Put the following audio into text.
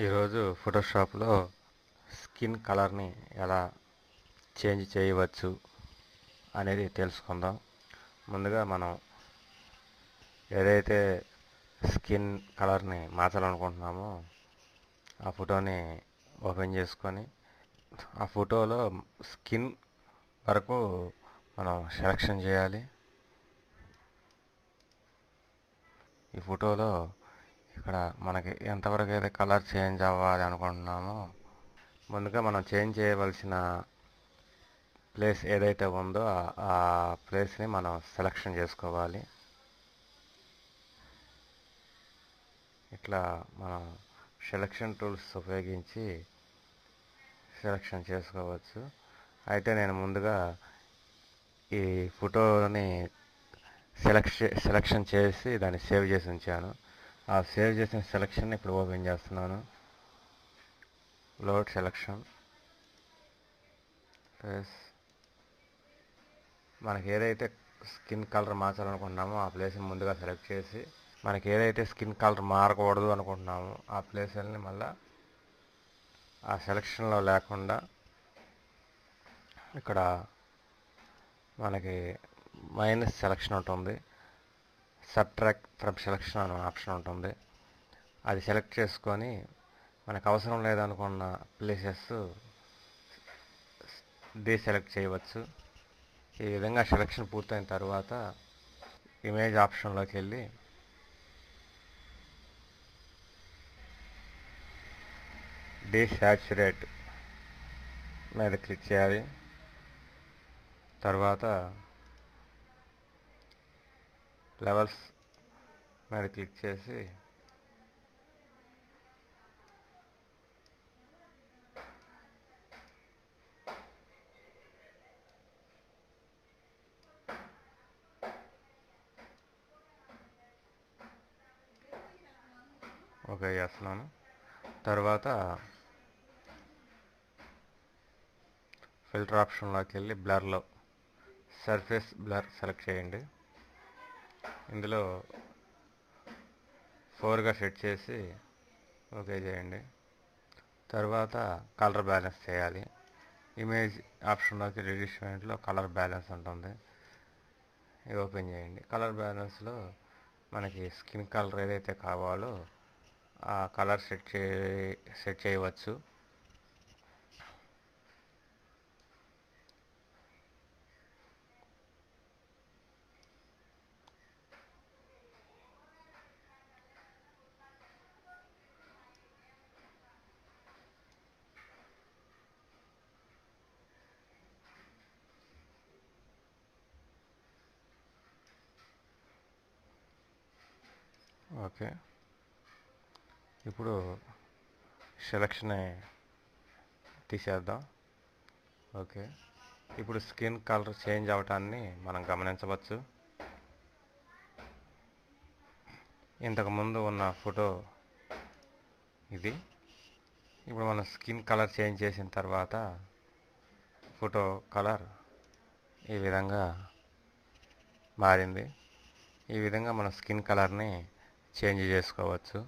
ఈరోజు ఫోటోషాప్లో స్కిన్ కలర్ని ఎలా చేంజ్ చేయవచ్చు అనేది తెలుసుకుందాం. ముందుగా మనం ఏదైతే స్కిన్ కలర్ని మార్చాలనుకుంటున్నామో ఆ ఫోటోని ఓపెన్ చేసుకొని ఆ ఫోటోలో స్కిన్ వరకు మనం సెలెక్షన్ చేయాలి. ఈ ఫోటోలో ఇక్కడ మనకి ఎంతవరకు అయితే కలర్ చేంజ్ అవ్వాలి అనుకుంటున్నామో ముందుగా మనం చేంజ్ చేయవలసిన ప్లేస్ ఏదైతే ఉందో ఆ ప్లేస్ని మనం సెలెక్షన్ చేసుకోవాలి. ఇట్లా మనం సెలెక్షన్ టూల్స్ ఉపయోగించి సెలెక్షన్ చేసుకోవచ్చు. అయితే నేను ముందుగా ఈ ఫోటోని సెలెక్షన్ చేసి దాన్ని సేవ్ చేసి ఉంచాను. ఆ సేవ్ చేసిన సెలెక్షన్ ఇప్పుడు ఓపెన్ చేస్తున్నాను. లోడ్ సెలెక్షన్ ప్లస్ మనకి ఏదైతే స్కిన్ కలర్ మార్చాలనుకుంటున్నామో ఆ ప్లేస్ని ముందుగా సెలెక్ట్ చేసి మనకి ఏదైతే స్కిన్ కలర్ మారకూడదు అనుకుంటున్నామో ఆ ప్లేస్ని మళ్ళీ ఆ సెలెక్షన్లో లేకుండా ఇక్కడ మనకి మైనస్ సెలెక్షన్ ఉంటుంది, సబ్ట్రాక్ట్ ఫ్రమ్ సెలెక్షన్ అనే ఆప్షన్ ఉంటుంది. అది సెలెక్ట్ చేసుకొని మనకు అవసరం లేదనుకున్న ప్లేసెస్ డీసెలెక్ట్ చేయవచ్చు. ఈ విధంగా సెలెక్షన్ పూర్తయిన తర్వాత ఇమేజ్ ఆప్షన్లోకి వెళ్ళి డీసాచురేట్ మీద క్లిక్ చేయాలి. తర్వాత లెవెల్స్ మీద క్లిక్ చేసి ఓకే చేస్తున్నాను. తర్వాత ఫిల్టర్ ఆప్షన్లోకి వెళ్ళి బ్లర్లో సర్ఫేస్ బ్లర్ సెలెక్ట్ చేయండి. ఇందులో 4గా సెట్ చేసి ఓకే చేయండి. తర్వాత కలర్ బ్యాలెన్స్ చేయాలి. ఇమేజ్ ఆప్షన్లోకి రిడ్యూస్మెంట్లో కలర్ బ్యాలెన్స్ ఉంటుంది, ఇది ఓపెన్ చేయండి. కలర్ బ్యాలెన్స్లో మనకి స్కిన్ కలర్ ఏదైతే కావాలో ఆ కలర్ సెట్ చేయవచ్చు. ఓకే, ఇప్పుడు సెలెక్షన్ తీసేద్దాం. ఓకే, ఇప్పుడు స్కిన్ కలర్ చేంజ్ అవటాన్ని మనం గమనించవచ్చు. ఇంతకుముందు ఉన్న ఫోటో ఇది. ఇప్పుడు మనం స్కిన్ కలర్ చేంజ్ చేసిన తర్వాత ఫోటో కలర్ ఈ విధంగా మారింది. ఈ విధంగా మన స్కిన్ కలర్ని చేంజ్ చేసుకోవచ్చు.